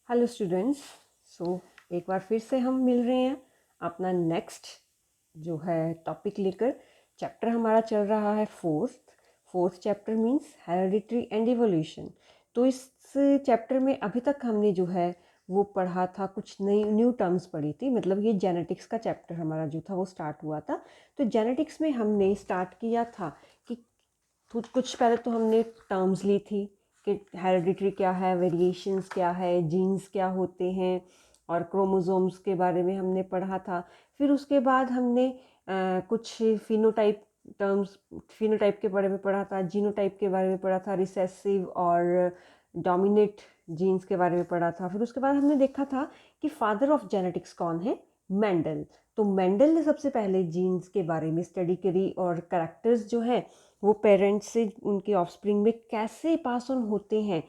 Hello students. एक बार फिर से हम मिल रहे हैं अपना नेक्स्ट जो है टॉपिक लेकर। चैप्टर हमारा चल रहा है fourth chapter means hereditary and evolution. तो इस चैप्टर में अभी तक हमने जो है वो पढ़ा था, कुछ नई न्यू टर्म्स पढ़ी थी। मतलब ये जेनेटिक्स का चैप्टर हमारा जो था वो स्टार्ट हुआ था। तो जेनेटिक्स में हमने स्टार्ट किया था कि कुछ पहले तो हमने टर्म्स ली थी कि हेरिडिटरी क्या है, वेरिएशंस क्या है, जीन्स क्या होते हैं, और क्रोमोसोम्स के बारे में हमने पढ़ा था। फिर उसके बाद हमने कुछ फिनोटाइप टर्म्स, फिनोटाइप के बारे में पढ़ा था, जीनोटाइप के बारे में पढ़ा था, रिसेसिव और डोमिनेट जीन्स के बारे में पढ़ा था। फिर उसके बाद हमने देखा था कि फादर ऑफ जेनेटिक्स कौन है, मेंडल। तो मेंडल ने सबसे पहले जीन्स के बारे में स्टडी करी और कैरेक्टर्स जो है वो पेरेंट्स से उनके ऑफस्प्रिंग में कैसे पास ऑन होते हैं,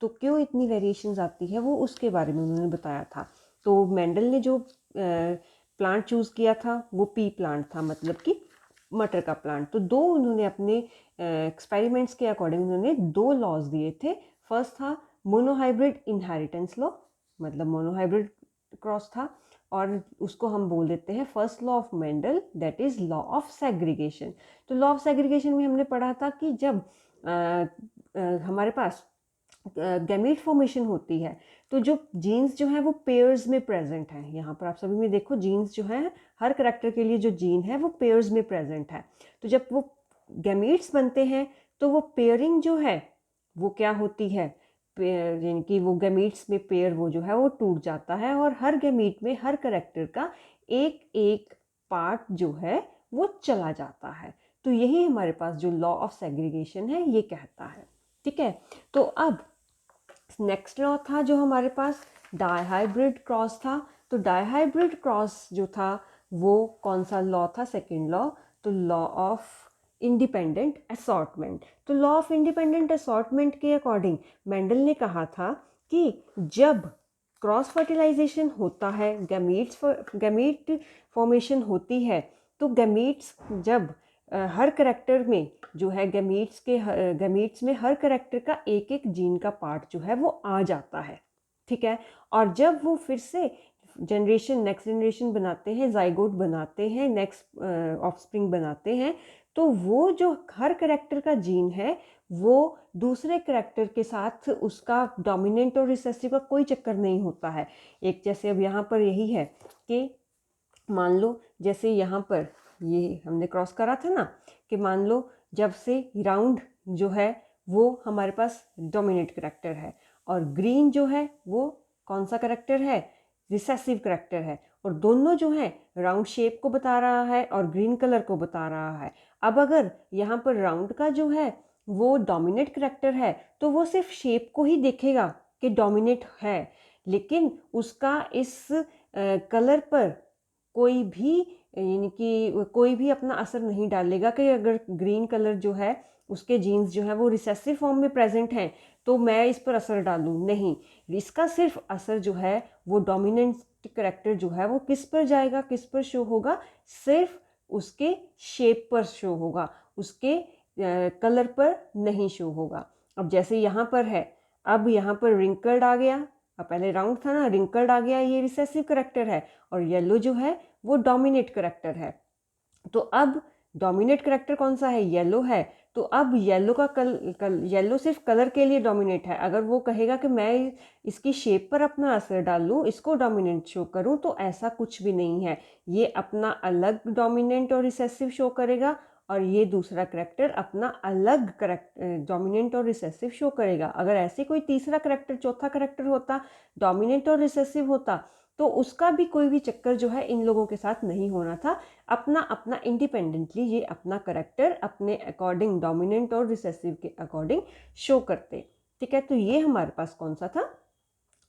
तो क्यों इतनी वेरिएशंस आती है, वो उसके बारे में उन्होंने बताया था। तो मेंडल ने जो प्लांट चूज़ किया था वो पी प्लांट था, मतलब कि मटर का प्लांट। तो दो उन्होंने अपने एक्सपेरिमेंट्स के अकॉर्डिंग उन्होंने दो लॉज दिए थे। फर्स्ट था मोनोहाइब्रिड इनहेरिटेंस लॉ, मतलब मोनोहाइब्रिड क्रॉस था, और उसको हम बोल देते हैं first law of Mendel, that is law of segregation. तो लॉ ऑफ सेग्रीगेशन में हमने पढ़ा था कि जब हमारे पास गैमीट फॉर्मेशन होती है तो जो जीन्स जो है वो पेयर्स में प्रेजेंट है। यहाँ पर आप सभी में देखो जीन्स जो है, हर करेक्टर के लिए जो जीन है वो पेयर्स में प्रेजेंट है। तो जब वो गैमीट्स बनते हैं तो वो पेयरिंग जो है वो क्या होती है, यानी कि वो गैमीट्स में पेयर वो जो है वो टूट जाता है, और हर गैमीट में हर करेक्टर का एक एक पार्ट जो है वो चला जाता है। तो यही हमारे पास जो लॉ ऑफ सेग्रीगेशन है ये कहता है। ठीक है, तो अब नेक्स्ट लॉ था जो हमारे पास डायहाइब्रिड क्रॉस था। तो डायहाइब्रिड क्रॉस जो था वो कौन सा लॉ था, सेकंड लॉ, तो लॉ ऑफ इंडिपेंडेंट असॉर्टमेंट। तो लॉ ऑफ इंडिपेंडेंट असॉर्टमेंट के अकॉर्डिंग मेंडल ने कहा था कि जब क्रॉस फर्टिलाइजेशन होता है, गैमीट फॉर्मेशन होती है, तो गैमीट्स जब हर करेक्टर में जो है गैमीट्स में हर करेक्टर का एक एक जीन का पार्ट जो है वो आ जाता है। ठीक है, और जब वो फिर से नेक्स्ट जनरेशन बनाते हैं, जाइगोट बनाते हैं, नेक्स्ट ऑफस्प्रिंग बनाते हैं, तो वो जो हर करेक्टर का जीन है वो दूसरे करेक्टर के साथ उसका डोमिनेंट और रिसेसिव का कोई चक्कर नहीं होता है। एक जैसे अब यहाँ पर यही है कि मान लो जैसे यहाँ पर ये हमने क्रॉस करा था ना, कि मान लो जब से राउंड जो है वो हमारे पास डोमिनेट करेक्टर है, और ग्रीन जो है वो कौन सा करेक्टर है, रिसेसिव करेक्टर है, और दोनों जो है राउंड शेप को बता रहा है और ग्रीन कलर को बता रहा है। अब अगर यहाँ पर राउंड का जो है वो डोमिनेट करेक्टर है तो वो सिर्फ शेप को ही देखेगा कि डोमिनेट है, लेकिन उसका इस कलर पर कोई भी, यानी कि कोई भी अपना असर नहीं डालेगा कि अगर ग्रीन कलर जो है उसके जीन्स जो है वो रिसेसिव फॉर्म में प्रेजेंट हैं तो मैं इस पर असर डालूं, नहीं। इसका सिर्फ असर जो है वो डोमिनेंट करेक्टर जो है वो किस पर जाएगा, किस पर शो होगा, सिर्फ उसके शेप पर शो होगा, उसके कलर पर नहीं शो होगा। अब जैसे यहाँ पर है, अब यहाँ पर रिंकल्ड आ गया, अब पहले राउंड था ना, रिंकल्ड आ गया, ये रिसेसिव करेक्टर है, और येलो जो है वो डोमिनेट करेक्टर है। तो अब डोमिनेट करेक्टर कौन सा है, येलो है। तो अब येलो का येलो सिर्फ कलर के लिए डोमिनेट है। अगर वो कहेगा कि मैं इसकी शेप पर अपना असर डाल लूँ, इसको डोमिनेंट शो करूँ, तो ऐसा कुछ भी नहीं है। ये अपना अलग डोमिनेंट और रिसेसिव शो करेगा, और ये दूसरा करेक्टर अपना अलग डोमिनेंट और रिसेसिव शो करेगा। अगर ऐसे कोई तीसरा करेक्टर, चौथा करेक्टर होता, डोमिनेंट और रिसेसिव होता, तो उसका भी कोई भी चक्कर जो है इन लोगों के साथ नहीं होना था। अपना अपना इंडिपेंडेंटली ये अपना करेक्टर अपने अकॉर्डिंग, डोमिनेंट और रिसेसिव के अकॉर्डिंग शो करते। ठीक है, तो ये हमारे पास कौन सा था,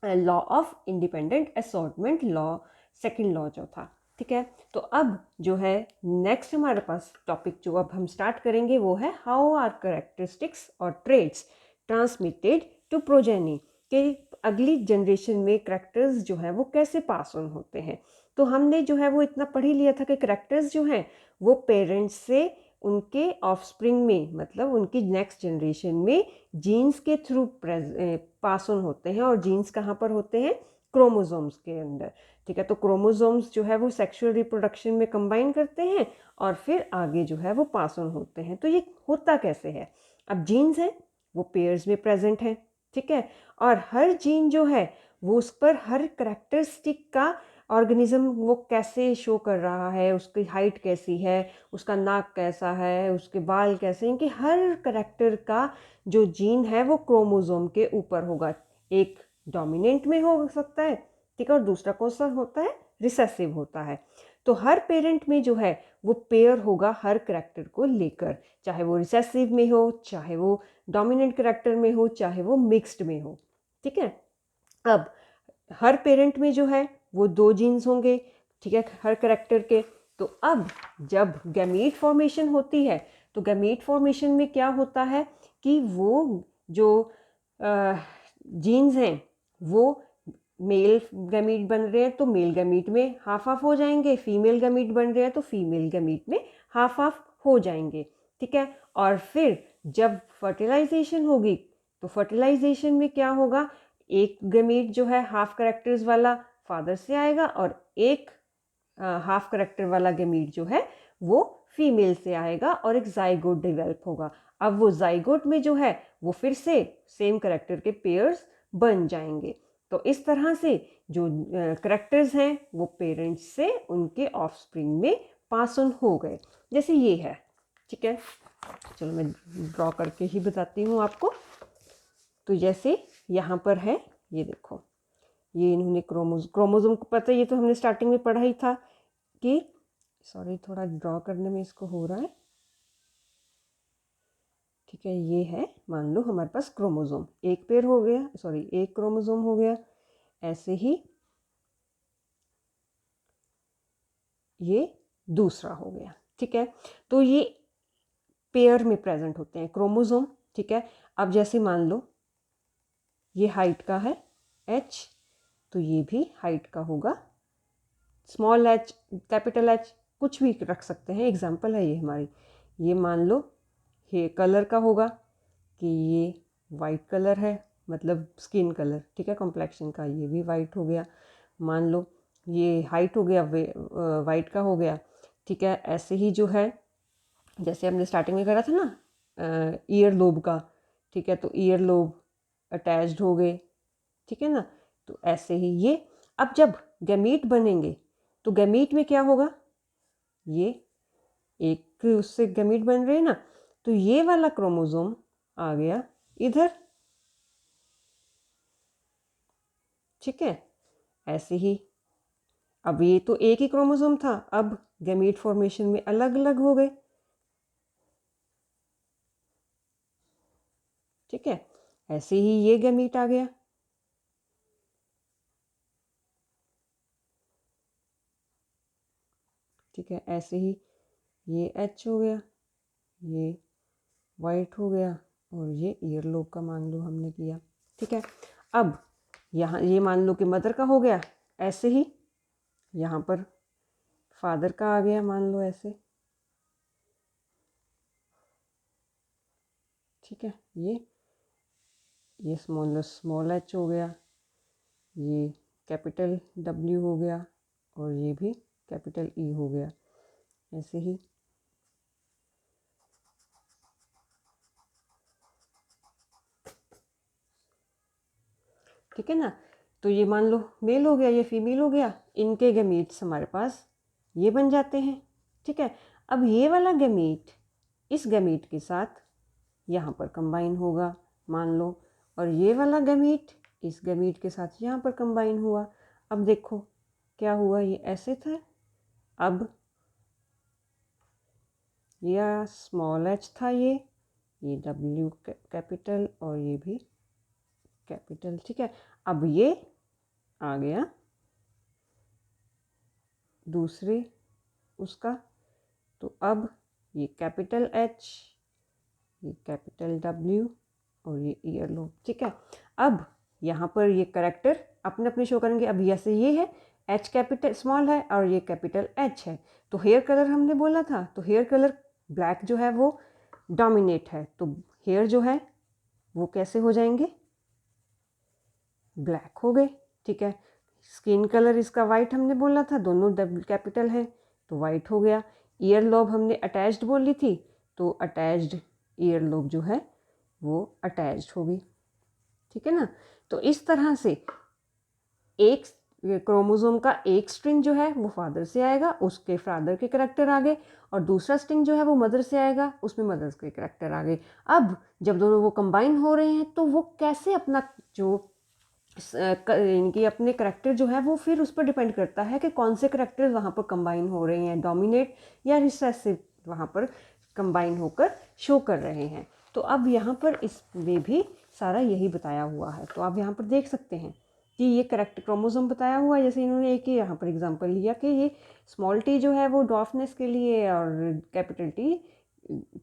law of independent assortment law, second law जो था। ठीक है, तो अब जो है नेक्स्ट हमारे पास टॉपिक जो अब हम स्टार्ट करेंगे वो है हाउ आर कैरेक्टरिस्टिक्स और ट्रेड्स ट्रांसमिटेड टू प्रोजेनी, के अगली जनरेशन में करैक्टर्स जो है वो कैसे पास ऑन होते हैं। तो हमने जो है वो इतना पढ़ ही लिया था कि करैक्टर्स जो हैं वो पेरेंट्स से उनके ऑफस्प्रिंग में, मतलब उनकी नेक्स्ट जनरेशन में जीन्स के थ्रू पास ऑन होते हैं। और जीन्स कहाँ पर होते हैं? क्रोमोसोम्स के अंदर। ठीक है, तो क्रोमोसोम्स जो है वो सेक्सुअल रिप्रोडक्शन में कंबाइन करते हैं और फिर आगे जो है वो पास ऑन होते हैं। तो ये होता कैसे है? अब जीन्स हैं वो पेयर्स में प्रेजेंट हैं, ठीक है, और हर जीन जो है वो उस पर हर करेक्टरिस्टिक का ऑर्गेनिज्म वो कैसे शो कर रहा है, उसकी हाइट कैसी है, उसका नाक कैसा है, उसके बाल कैसे, इनके हर करेक्टर का जो जीन है वो क्रोमोसोम के ऊपर होगा। एक डोमिनेंट में हो सकता है, ठीक है, और दूसरा कौन सा होता है? रिसेसिव होता है। तो हर पेरेंट में जो है वो पेयर होगा हर करेक्टर को लेकर, चाहे वो रिसेसिव में हो, चाहे वो डोमिनेंट करेक्टर में हो, चाहे वो मिक्स्ड में हो, ठीक है। अब हर पेरेंट में जो है वो 2 जीन्स होंगे, ठीक है, हर करेक्टर के। तो अब जब गैमीट फॉर्मेशन होती है तो गैमीट फॉर्मेशन में क्या होता है कि वो जो जीन्स हैं वो मेल गैमीट बन रहे हैं तो मेल गैमीट में हाफ हाफ हो जाएंगे, फीमेल गैमीट बन रहे हैं तो फीमेल गैमीट में हाफ हाफ हो जाएंगे, ठीक है। और फिर जब फर्टिलाइजेशन होगी तो फर्टिलाइजेशन में क्या होगा? एक गैमीट जो है हाफ करेक्टर्स वाला फादर से आएगा और एक हाफ करेक्टर वाला गैमीट जो है वो फीमेल से आएगा और एक जाइगोट डेवलप होगा। अब वो जाइगोट में जो है वो फिर से सेम करेक्टर के पेयर्स बन जाएंगे। तो इस तरह से जो करेक्टर्स हैं वो पेरेंट्स से उनके ऑफस्प्रिंग में पास ऑन हो गए, जैसे ये है, ठीक है। चलो मैं ड्रॉ करके ही बताती हूँ आपको। तो जैसे यहाँ पर है, ये देखो, ये इन्होंने क्रोमोसोम को पता है, ये तो हमने स्टार्टिंग में पढ़ा ही था कि, सॉरी थोड़ा ड्रॉ करने में इसको हो रहा है, ठीक है। ये है, मान लो हमारे पास क्रोमोसोम एक पेयर हो गया, सॉरी एक क्रोमोसोम हो गया, ऐसे ही ये दूसरा हो गया, ठीक है। तो ये पेयर में प्रेजेंट होते हैं क्रोमोसोम, ठीक है। अब जैसे मान लो ये हाइट का है h, तो ये भी हाइट का होगा, स्मॉल h, कैपिटल H, कुछ भी रख सकते हैं, एग्जाम्पल है ये हमारी। ये मान लो ये कलर का होगा कि ये वाइट कलर है, मतलब स्किन कलर, ठीक है, कॉम्प्लेक्शन का, ये भी वाइट हो गया। मान लो ये हाइट हो गया, वाइट का हो गया, ठीक है। ऐसे ही जो है जैसे हमने स्टार्टिंग में करा था ना ईयर लोब का, ठीक है, तो ईयर लोब अटैच्ड हो गए, ठीक है ना। तो ऐसे ही ये, अब जब गैमीट बनेंगे तो गैमीट में क्या होगा? ये एक उससे गैमीट बन रहे हैं ना, तो ये वाला क्रोमोसोम आ गया इधर, ठीक है। ऐसे ही अब ये तो एक ही क्रोमोसोम था, अब गैमीट फॉर्मेशन में अलग अलग हो गए, ठीक है। ऐसे ही ये गैमीट आ गया, ठीक है। ऐसे ही ये H हो गया, ये वाइट हो गया, और ये ईयरलोब का मान लो हमने किया, ठीक है। अब यहाँ ये मान लो कि मदर का हो गया, ऐसे ही यहाँ पर फादर का आ गया, मान लो ऐसे, ठीक है। ये स्मॉल h हो गया, ये कैपिटल W हो गया, और ये भी कैपिटल E हो गया, ऐसे ही। ठीक है ना। तो ये मान लो मेल हो गया, ये फीमेल हो गया, इनके गैमीट्स हमारे पास ये बन जाते हैं, ठीक है। अब ये वाला गैमीट इस गैमीट के साथ यहाँ पर कंबाइन होगा, मान लो, और ये वाला गैमीट इस गैमीट के साथ यहाँ पर कंबाइन हुआ। अब देखो क्या हुआ, ये ऐसे था, अब यह स्मॉल h था, ये W कैपिटल और ये भी कैपिटल, ठीक है। अब ये आ गया दूसरे उसका, तो अब ये कैपिटल H, ये कैपिटल W और ये ईयर लोब, ठीक है। अब यहाँ पर ये करेक्टर अपने अपने शो करेंगे। अब जैसे ये है H कैपिटल स्मॉल है और ये कैपिटल H है, तो हेयर कलर हमने बोला था, तो हेयर कलर ब्लैक जो है वो डोमिनेट है, तो हेयर जो है वो कैसे हो जाएंगे, ब्लैक हो गए। ठीक है, स्किन कलर इसका वाइट हमने बोला था, दोनों डबल कैपिटल है तो वाइट हो गया। ईयर लोब हमने अटैच्ड बोली थी, तो अटैच्ड ईयर लोब जो है वो अटैच्ड होगी। ठीक है ना। तो इस तरह से एक क्रोमोसोम का एक स्ट्रिंग जो है वो फादर से आएगा, उसके फादर के करैक्टर आ गए, और दूसरा स्ट्रिंग जो है वो मदर से आएगा, उसमें मदर्स के करैक्टर आ गए। अब जब दोनों वो कंबाइन हो रहे हैं तो वो कैसे अपना जो इनकी अपने करैक्टर जो है वो फिर उस पर डिपेंड करता है कि कौन से करैक्टर वहाँ पर कंबाइन हो रहे हैं, डोमिनेट या रिसेसिव वहाँ पर कंबाइन होकर शो कर रहे हैं। तो अब यहाँ पर इसमें भी सारा यही बताया हुआ है। तो आप यहाँ पर देख सकते हैं कि ये करेक्ट क्रोमोसोम बताया हुआ है। जैसे इन्होंने एक ही यहाँ पर एग्जांपल लिया कि ये स्मॉल टी जो है वो डॉर्फनेस के लिए और कैपिटल टी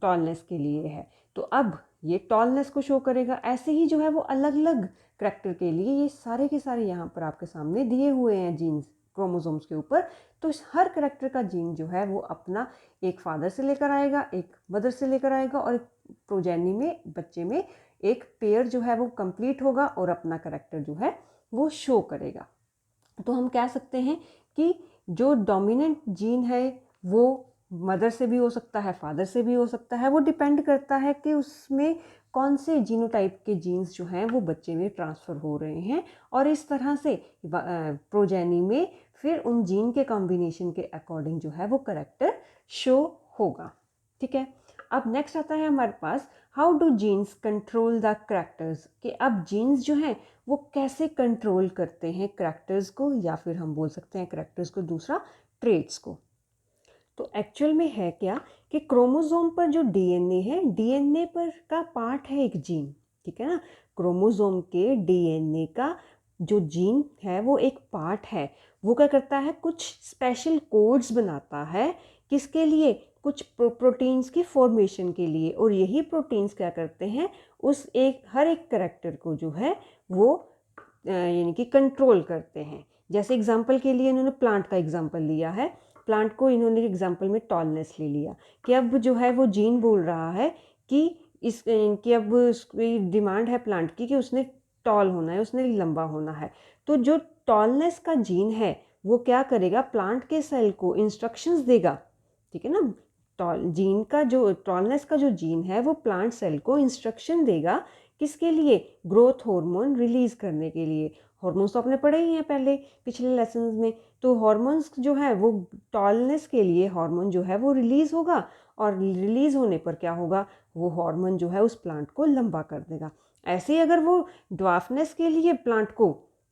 टॉलनेस के लिए है। तो अब ये टॉलनेस को शो करेगा। ऐसे ही जो है वो अलग अलग करैक्टर के लिए ये सारे के सारे यहाँ पर आपके सामने दिए हुए हैं जीन्स क्रोमोसोम्स के ऊपर। तो हर करैक्टर का जीन जो है वो अपना एक फादर से लेकर आएगा, एक मदर से लेकर आएगा, और एक प्रोजेनी में बच्चे में एक पेयर जो है वो कंप्लीट होगा और अपना करैक्टर जो है वो शो करेगा। तो हम कह सकते हैं कि जो डोमिनेंट जीन है वो मदर से भी हो सकता है, फादर से भी हो सकता है। वो डिपेंड करता है कि उसमें कौन से जीनोटाइप के जीन्स जो हैं वो बच्चे में ट्रांसफ़र हो रहे हैं, और इस तरह से प्रोजेनी में फिर उन जीन के कॉम्बिनेशन के अकॉर्डिंग जो है वो करैक्टर शो होगा। ठीक है। अब नेक्स्ट आता है हमारे पास how do genes control the characters, कि अब जीन्स जो हैं वो कैसे कंट्रोल करते हैं करैक्टर्स को, या फिर हम बोल सकते हैं करैक्टर्स को, दूसरा ट्रेट्स को। तो एक्चुअल में है क्या कि क्रोमोसोम पर जो डीएनए है, डीएनए पर का पार्ट है एक जीन। ठीक है ना। क्रोमोसोम के डीएनए का जो जीन है वो एक पार्ट है। वो क्या करता है, कुछ स्पेशल कोड्स बनाता है। किसके लिए, कुछ प्रोटीन्स की फॉर्मेशन के लिए। और यही प्रोटीन्स क्या करते हैं, उस हर एक करैक्टर को जो है वो यानी कि कंट्रोल करते हैं। जैसे एग्जांपल के लिए इन्होंने प्लांट का एग्जांपल लिया है। प्लांट को इन्होंने एग्जांपल में टॉलनेस ले लिया कि अब जो है वो जीन बोल रहा है कि इनकी अब उसकी डिमांड है प्लांट की कि उसने टॉल होना है, उसने लंबा होना है। तो जो टॉलनेस का जीन है वो क्या करेगा, प्लांट के सेल को इंस्ट्रक्शंस देगा। ठीक है ना। जीन का जो टॉलनेस का जो जीन है वो प्लांट सेल को इंस्ट्रक्शन देगा। किसके लिए, ग्रोथ हार्मोन रिलीज करने के लिए। हार्मोन्स तो आपने पढ़े ही हैं पहले पिछले लेसन्स में। तो हार्मोन्स जो है वो टॉलनेस के लिए हार्मोन जो है वो रिलीज़ होगा, और रिलीज़ होने पर क्या होगा, वो हार्मोन जो है उस प्लांट को लंबा कर देगा। ऐसे ही अगर वो ड्वार्फनेस के लिए प्लांट को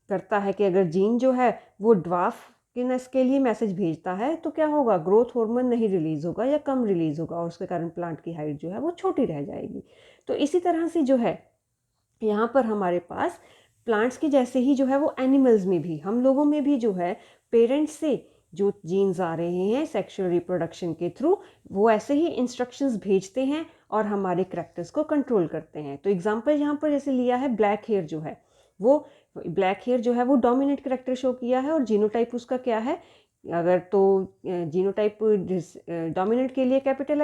करता है कि अगर जीन जो है वो ड्वार्फनेस के लिए मैसेज भेजता है तो क्या होगा, ग्रोथ हार्मोन नहीं रिलीज़ होगा या कम रिलीज़ होगा, और उसके कारण प्लांट की हाइट जो है वो छोटी रह जाएगी। तो इसी तरह से जो है यहाँ पर हमारे पास प्लांट्स की जैसे ही जो है वो एनिमल्स में भी, हम लोगों में भी जो है पेरेंट्स से जो जीन्स आ रहे हैं सेक्सुअल रिप्रोडक्शन के थ्रू, वो ऐसे ही इंस्ट्रक्शंस भेजते हैं और हमारे करैक्टर्स को कंट्रोल करते हैं। तो एग्जांपल यहाँ पर जैसे लिया है ब्लैक हेयर जो है, वो ब्लैक हेयर जो है वो डोमिनेंट करैक्टर शो किया है, और जीनोटाइप उसका क्या है, अगर तो जीनोटाइप डोमिनेंट के लिए कैपिटल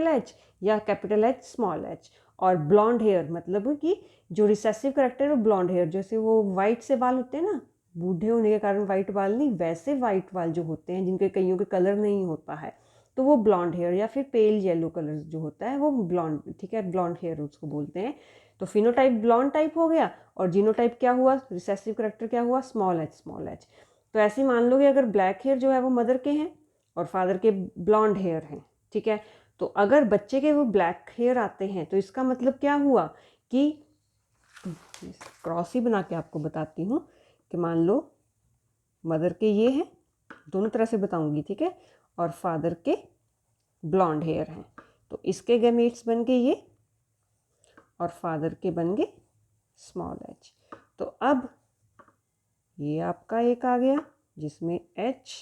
एच या कैपिटल एच स्मॉल एच। और ब्लॉन्ड हेयर मतलब कि जो रिसेसिव करैक्टर है वो ब्लॉन्ड हेयर, जैसे वो वाइट से बाल होते हैं ना, बूढ़े होने के कारण वाइट बाल नहीं, वैसे वाइट बाल जो होते हैं जिनके कईयों के कलर नहीं होता है, तो वो ब्लॉन्ड हेयर या फिर पेल येलो कलर जो होता है वो ब्लॉन्ड, ठीक है, ब्लॉन्ड हेयर उसको बोलते हैं। तो फिनोटाइप ब्लॉन्ड टाइप हो गया, और जीनोटाइप क्या हुआ, रिसेसिव करैक्टर क्या हुआ, स्मॉल एच। तो ऐसे मान लो कि अगर ब्लैक हेयर जो है वो मदर के हैं और फादर के ब्लॉन्ड हेयर हैं। ठीक है। तो अगर बच्चे के वो ब्लैक हेयर आते हैं तो इसका मतलब क्या हुआ कि क्रॉस ही बना के आपको बताती हूँ कि मान लो मदर के ये हैं, दोनों तरह से बताऊंगी, ठीक है, और फादर के ब्लॉन्ड हेयर हैं, तो इसके गैमेट्स बन गए ये, और फादर के बन गए स्मॉल एच। तो अब ये आपका एक आ गया जिसमें एच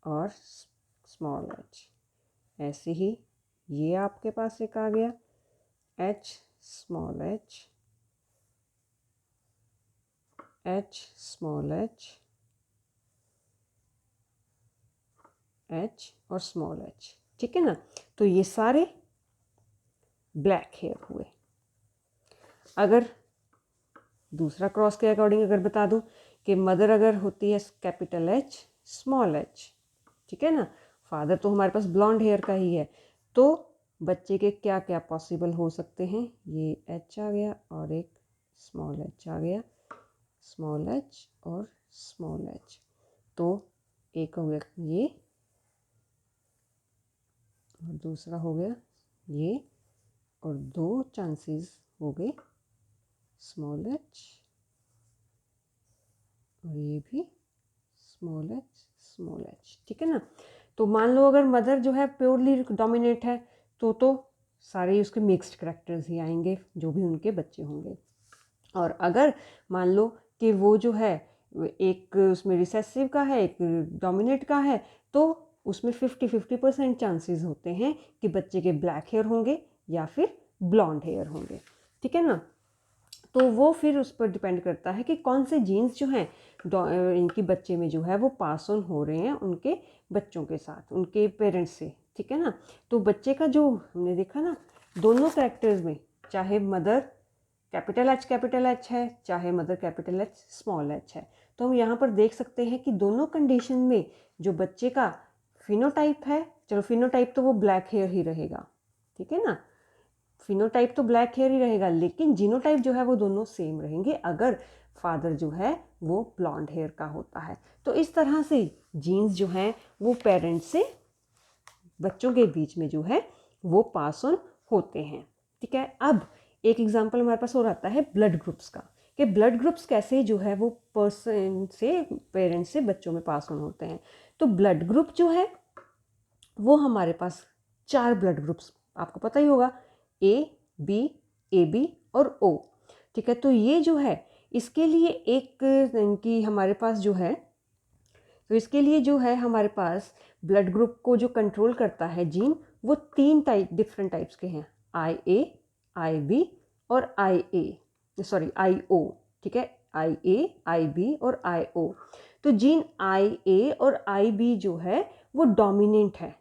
और स्मॉल एच। ऐसे ही ये आपके पास एक आ गया H small H, H small H और स्मॉल एच। ठीक है ना। तो ये सारे ब्लैक हेयर हुए। अगर दूसरा क्रॉस के अकॉर्डिंग अगर बता दूं कि मदर अगर होती है कैपिटल एच स्मॉल एच, ठीक है ना, फादर तो हमारे पास ब्लॉन्ड हेयर का ही है, तो बच्चे के क्या क्या पॉसिबल हो सकते हैं, ये एच आ गया और एक स्मॉल एच आ गया, स्मॉल एच और स्मॉल एच, तो एक हो गया ये और दूसरा हो गया ये, और दो चांसेस हो गए स्मॉल एच और ये भी स्मॉल एच, ठीक है ना। तो मान लो अगर मदर जो है प्योरली डोमिनेट है तो सारे उसके मिक्स्ड करैक्टर्स ही आएंगे जो भी उनके बच्चे होंगे। और अगर मान लो कि वो जो है एक उसमें रिसेसिव का है एक डोमिनेट का है, तो उसमें 50-50% चांसेस होते हैं कि बच्चे के ब्लैक हेयर होंगे या फिर ब्लॉन्ड हेयर होंगे, ठीक है ना। तो वो फिर उस पर डिपेंड करता है कि कौन से जीन्स जो हैं इनकी बच्चे में जो है वो पास ऑन हो रहे हैं उनके बच्चों के साथ, उनके पेरेंट्स से, ठीक है ना। तो बच्चे का जो हमने देखा ना दोनों कैरेक्टर्स में, चाहे मदर कैपिटल एच है चाहे mother capital H small H है, तो हम यहाँ पर देख सकते हैं कि दोनों कंडीशन में जो बच्चे का फिनोटाइप है, चलो फिनोटाइप तो वो ब्लैक हेयर ही रहेगा, ठीक है ना, फिनोटाइप तो ब्लैक हेयर ही रहेगा, लेकिन जीनोटाइप जो है वो दोनों सेम रहेंगे अगर फादर जो है वो ब्लॉन्ड हेयर का होता है। तो इस तरह से जीन्स जो हैं वो पेरेंट्स से बच्चों के बीच में जो है वो पास ऑन होते हैं, ठीक है। अब एक एग्जांपल हमारे पास और आता है ब्लड ग्रुप्स का, कि ब्लड ग्रुप्स कैसे जो है वो पर्सन से पेरेंट्स से बच्चों में पास ऑन होते हैं। तो ब्लड ग्रुप जो है वो हमारे पास 4 ब्लड ग्रुप्स आपको पता ही होगा, ए बी और ओ, ठीक है। तो ये जो है इसके लिए एक इनकी हमारे पास जो है, तो इसके लिए जो है हमारे पास ब्लड ग्रुप को जो कंट्रोल करता है जीन, वो 3 डिफरेंट टाइप्स के हैं, आई ए आई बी और आई ओ, ठीक है, आई ए आई बी और आई ओ। तो जीन आई ए और आई बी जो है वो डोमिनेंट है,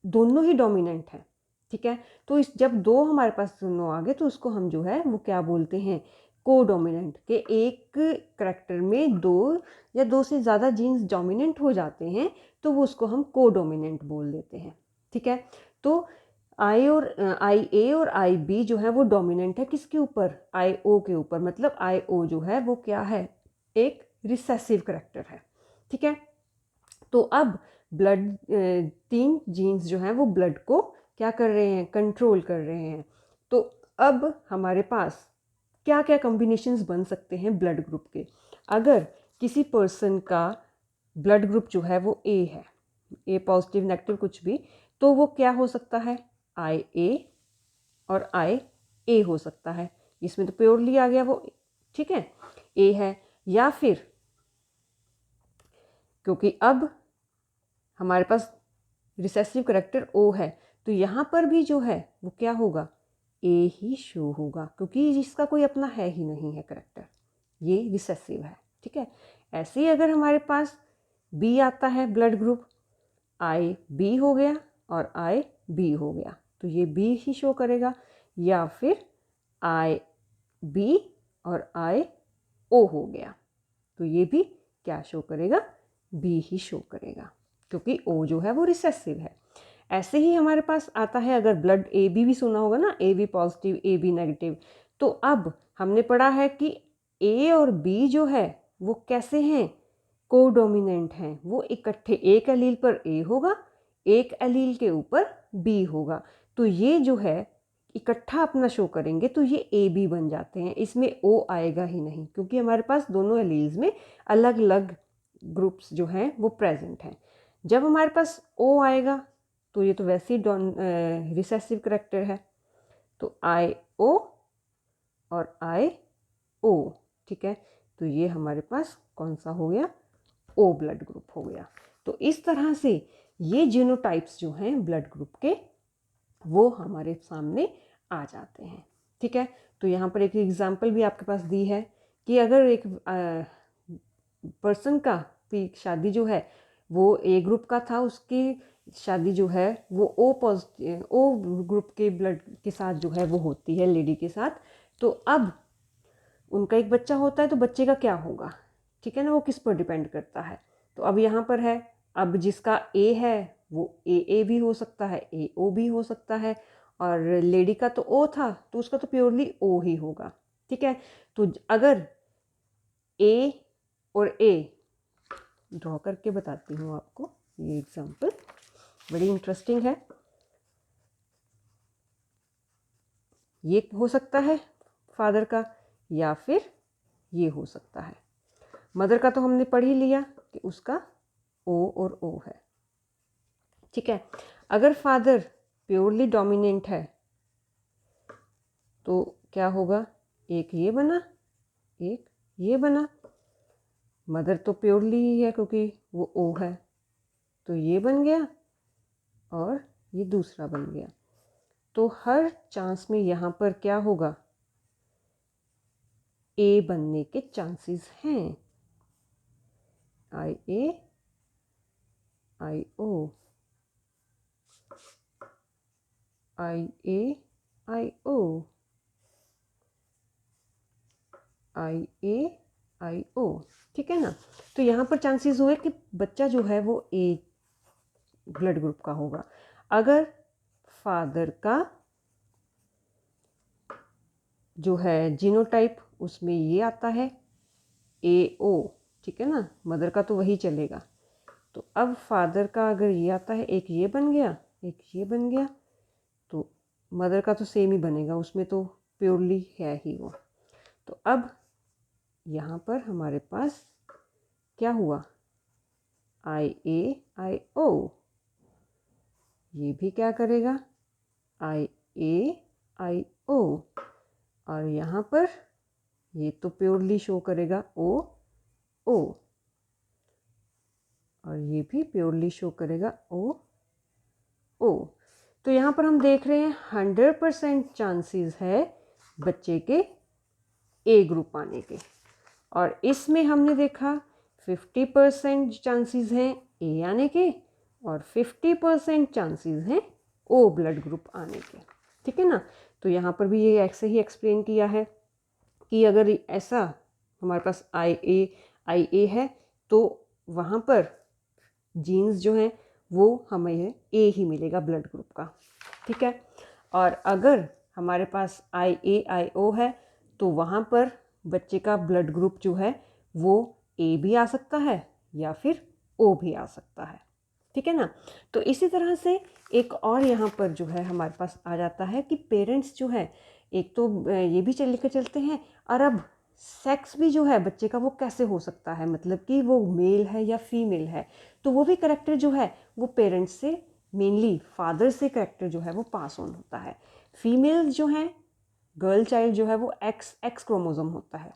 दोनों ही डोमिनेंट है, ठीक है। तो इस जब दो हमारे पास दोनों आ गए तो उसको हम जो है वो क्या बोलते हैं, कोडोमिनेंट, के एक करैक्टर में दो या दो से ज़्यादा जीन्स डोमिनेंट हो जाते हैं तो वो उसको हम कोडोमिनेंट बोल देते हैं, ठीक है। तो आई ए और आई बी जो है वो डोमिनेंट है किसके ऊपर, आई ओ के ऊपर, मतलब आई ओ जो है वो क्या है, एक रिसेसिव करैक्टर है, ठीक है। तो अब ब्लड 3 जीन्स जो हैं वो ब्लड को क्या कर रहे हैं, कंट्रोल कर रहे हैं। तो अब हमारे पास क्या क्या कॉम्बिनेशंस बन सकते हैं ब्लड ग्रुप के। अगर किसी पर्सन का ब्लड ग्रुप जो है वो ए है, ए पॉजिटिव नेगेटिव कुछ भी, तो वो क्या हो सकता है, आई ए और आई ए हो सकता है, इसमें तो प्योरली आ गया वो, ठीक है, ए है। या फिर क्योंकि अब हमारे पास रिसेसिव करैक्टर ओ है तो यहाँ पर भी जो है वो क्या होगा, ए ही शो होगा, क्योंकि जिसका कोई अपना है ही नहीं है करैक्टर, ये रिसेसिव है, ठीक है। ऐसे ही अगर हमारे पास बी आता है ब्लड ग्रुप, आई बी हो गया और आई बी हो गया, तो ये बी ही शो करेगा, या फिर आई बी और आई ओ हो गया, तो ये भी क्या शो करेगा, बी ही शो करेगा, क्योंकि ओ जो है वो रिसेसिव है। ऐसे ही हमारे पास आता है अगर ब्लड ए बी भी सुना होगा ना, A B positive A B negative, तो अब हमने पढ़ा है कि ए और बी जो है वो कैसे हैं, कोडोमिनेंट हैं, वो इकट्ठे एक एलील पर ए होगा एक एलील के ऊपर बी होगा, तो ये जो है इकट्ठा अपना शो करेंगे तो ये ए बी बन जाते हैं, इसमें ओ आएगा ही नहीं क्योंकि हमारे पास दोनों एलील्स में अलग अलग ग्रुप्स जो हैं वो प्रेजेंट हैं। जब हमारे पास ओ आएगा तो ये तो वैसे ही रिसेसिव करैक्टर है, तो आई ओ और आई ओ, ठीक है, तो ये हमारे पास कौन सा हो गया, ओ ब्लड ग्रुप हो गया। तो इस तरह से ये जीनोटाइप्स जो हैं ब्लड ग्रुप के वो हमारे सामने आ जाते हैं, ठीक है। तो यहाँ पर एक एग्जांपल भी आपके पास दी है कि अगर एक पर्सन का शादी जो है वो ए ग्रुप का था, उसकी शादी जो है वो ओ पॉजिटिव ओ ग्रुप के ब्लड के साथ जो है वो होती है, लेडी के साथ। तो अब उनका एक बच्चा होता है, तो बच्चे का क्या होगा, ठीक है ना, वो किस पर डिपेंड करता है। तो अब यहाँ पर है, अब जिसका ए है वो ए भी हो सकता है, ए ओ भी हो सकता है, और लेडी का तो ओ था तो उसका तो प्योरली ओ ही होगा, ठीक है। तो अगर ए और ए ड्रॉ करके बताती हूँ आपको, ये एग्जांपल बड़ी इंटरेस्टिंग है। ये हो सकता है फादर का, या फिर ये हो सकता है। मदर का तो हमने पढ़ ही लिया कि उसका ओ और ओ है, ठीक है। अगर फादर प्योरली डोमिनेंट है तो क्या होगा, एक ये बना, एक ये बना। मदर तो प्योरली ही है क्योंकि वो ओ है, तो ये बन गया और ये दूसरा बन गया। तो हर चांस में यहाँ पर क्या होगा, ए बनने के चांसेस हैं। आई ए आई ओ, आई ए आई ओ, आई ए आई ओ, ठीक है ना। तो यहाँ पर चांसेस हुए कि बच्चा जो है वो ए ब्लड ग्रुप का होगा। अगर फादर का जो है जीनोटाइप उसमें ये आता है ए ओ, ठीक है ना, मदर का तो वही चलेगा। तो अब फादर का अगर ये आता है, एक ये बन गया, एक ये बन गया, तो मदर का तो सेम ही बनेगा, उसमें तो प्योरली है ही वो। तो अब यहाँ पर हमारे पास क्या हुआ, आई ए आई ओ, ये भी क्या करेगा, आई ए आई ओ, और यहाँ पर ये तो प्योरली शो करेगा ओ ओ, और ये भी प्योरली शो करेगा ओ ओ। तो यहाँ पर हम देख रहे हैं 100% चांसेस है बच्चे के ए ग्रुप आने के, और इसमें हमने देखा 50% चांसेस हैं ए आने के और 50% चांसेस हैं ओ ब्लड ग्रुप आने के, ठीक है ना। तो यहाँ पर भी ये ऐसे ही एक्सप्लेन किया है कि अगर ऐसा हमारे पास आई ए है तो वहाँ पर जीन्स जो हैं वो हमें ए ही मिलेगा ब्लड ग्रुप का, ठीक है। और अगर हमारे पास आई ए आई ओ है तो वहाँ पर बच्चे का ब्लड ग्रुप जो है वो ए भी आ सकता है या फिर ओ भी आ सकता है, ठीक है ना। तो इसी तरह से एक और यहाँ पर जो है हमारे पास आ जाता है कि पेरेंट्स जो है एक तो ये भी लेकर चलते हैं, और अब सेक्स भी जो है बच्चे का वो कैसे हो सकता है, मतलब कि वो मेल है या फीमेल है, तो वो भी करेक्टर जो है वो पेरेंट्स से, मेनली फादर से करेक्टर जो है वो पास ऑन होता है। फीमेल जो है, गर्ल चाइल्ड जो है वो एक्स क्रोमोसोम होता है,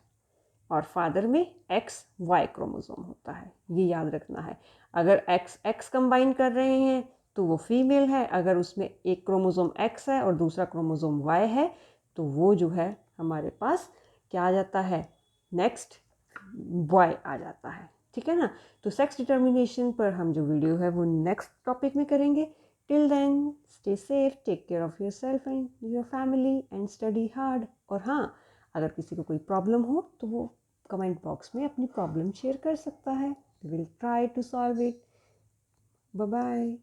और फादर में एक्स वाई क्रोमोसोम होता है, ये याद रखना है। अगर एक्स कंबाइन कर रहे हैं तो वो फीमेल है, अगर उसमें एक क्रोमोसोम एक्स है और दूसरा क्रोमोसोम वाई है तो वो जो है हमारे पास क्या आ जाता है, नेक्स्ट बॉय आ जाता है, ठीक है ना। तो सेक्स डिटर्मिनेशन पर हम जो वीडियो है वो नेक्स्ट टॉपिक में करेंगे। Till then stay safe, take care of yourself and your family and study hard. और हाँ, अगर किसी को कोई प्रॉब्लम हो तो वो कमेंट बॉक्स में अपनी प्रॉब्लम शेयर कर सकता है, we will try to solve it. Bye bye.